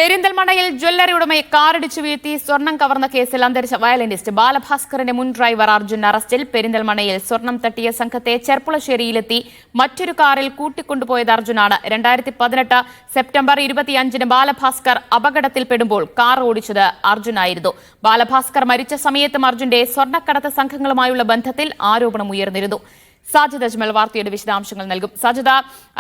പെരിന്തൽമണ്ണയിൽ ജ്വല്ലറി ഉടമയെ കാറിടിച്ചു വീഴ്ത്തി സ്വർണം കവർന്ന കേസിൽ അന്തരിച്ച വയലിനിസ്റ്റ് ബാലഭാസ്കറിന്റെ മുൻ ഡ്രൈവർ അർജുൻ അറസ്റ്റിൽ. പെരിന്തൽമണ്ണയിൽ സ്വർണം തട്ടിയ സംഘത്തെ ചെർപ്പുളശ്ശേരിയിലെത്തി മറ്റൊരു കാറിൽ കൂട്ടിക്കൊണ്ടുപോയത് അർജുനാണ്. 2018 സെപ്റ്റംബർ 25-ന് ബാലഭാസ്കർ അപകടത്തിൽപ്പെടുമ്പോൾ കാർ ഓടിച്ചത് അർജുനായിരുന്നു. ബാലഭാസ്കർ മരിച്ച സമയത്തും അർജുന്റെ സ്വർണ്ണക്കടത്ത് സംഘങ്ങളുമായുള്ള ബന്ധത്തിൽ ആരോപണം ഉയർന്നിരുന്നു. സാജിദ് അജ്മൽ വാർത്തയുടെ വിശദാംശങ്ങൾ നൽകും. സാജിദ,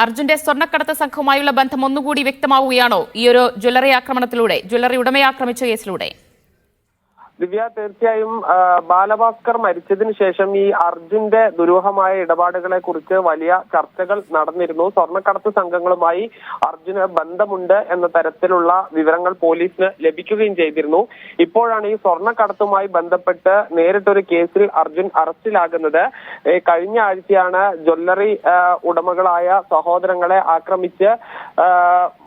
അർജുന്റെ സ്വർണ്ണക്കടത്ത് സംഘവുമായുള്ള ബന്ധം ഒന്നുകൂടി വ്യക്തമാവുകയാണോ ഈ ഒരു ജ്വല്ലറി ആക്രമണത്തിലൂടെ, ജ്വല്ലറി ഉടമയെ ആക്രമിച്ച കേസിലൂടെ? ദിവ്യ, തീർച്ചയായും ബാലഭാസ്കർ മരിച്ചതിന് ശേഷം ഈ അർജുന്റെ ദുരൂഹമായ ഇടപാടുകളെ കുറിച്ച് വലിയ ചർച്ചകൾ നടന്നിരുന്നു. സ്വർണ്ണക്കടത്ത് സംഘങ്ങളുമായി അർജുന് ബന്ധമുണ്ട് എന്ന തരത്തിലുള്ള വിവരങ്ങൾ പോലീസിന് ലഭിക്കുകയും ചെയ്തിരുന്നു. ഇപ്പോഴാണ് ഈ സ്വർണ്ണക്കടത്തുമായി ബന്ധപ്പെട്ട് നേരിട്ടൊരു കേസിൽ അർജുൻ അറസ്റ്റിലാകുന്നത്. കഴിഞ്ഞ ആഴ്ചയാണ് ജ്വല്ലറി ഉടമകളായ സഹോദരങ്ങളെ ആക്രമിച്ച്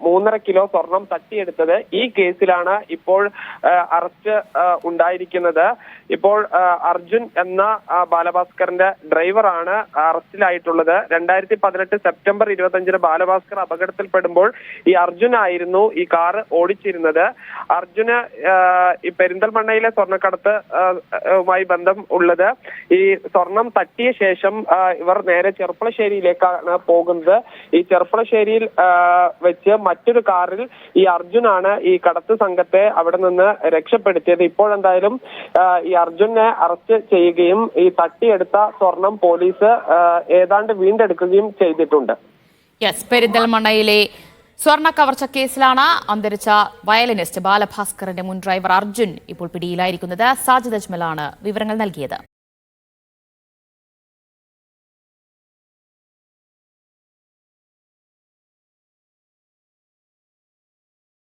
3.5 കിലോ സ്വർണം തട്ടിയെടുത്തത്. ഈ കേസിലാണ് ഇപ്പോൾ അറസ്റ്റ് ഉണ്ടായിരിക്കുന്നത്. ഇപ്പോൾ അർജുൻ എന്ന ബാലഭാസ്കറിന്റെ ഡ്രൈവറാണ് അറസ്റ്റിലായിട്ടുള്ളത്. 2018 സെപ്റ്റംബർ 25-ന് ബാലഭാസ്കർ അപകടത്തിൽപ്പെടുമ്പോൾ ഈ അർജുനായിരുന്നു ഈ കാർ ഓടിച്ചിരുന്നത്. അർജുന് ഈ പെരിന്തൽമണ്ണയിലെ സ്വർണ്ണക്കടത്തുമായി ബന്ധം ഉള്ളത്. ഈ സ്വർണം തട്ടിയ ശേഷം ഇവർ നേരെ ചെർപ്പുളശ്ശേരിയിലേക്കാണ് പോകുന്നത്. ഈ ചെർപ്പുളശ്ശേരിയിൽ വെച്ച് മറ്റൊരു കാറിൽ ഈ അർജുനാണ് ഈ കടത്ത് സംഘത്തെ അവിടെ നിന്ന് രക്ഷപ്പെടുത്തിയത്. ഇപ്പോഴെന്തായാലും ഈ അർജുനെ അറസ്റ്റ് ചെയ്യുകയും ഈ തട്ടിയെടുത്ത സ്വർണം പോലീസ് ഏതാണ്ട് വീണ്ടെടുക്കുകയും ചെയ്തിട്ടുണ്ട്. പെരിന്തൽമണ്ണയിലെ സ്വർണ്ണ കവർച്ച കേസിലാണ് അന്തരിച്ച വയലിനിസ്റ്റ് ബാലഭാസ്കറിന്റെ മുൻ ഡ്രൈവർ അർജുൻ ഇപ്പോൾ പിടിയിലായിരിക്കുന്നത്. സാജിദ് അജ്മലാണ് വിവരങ്ങൾ നൽകിയത്.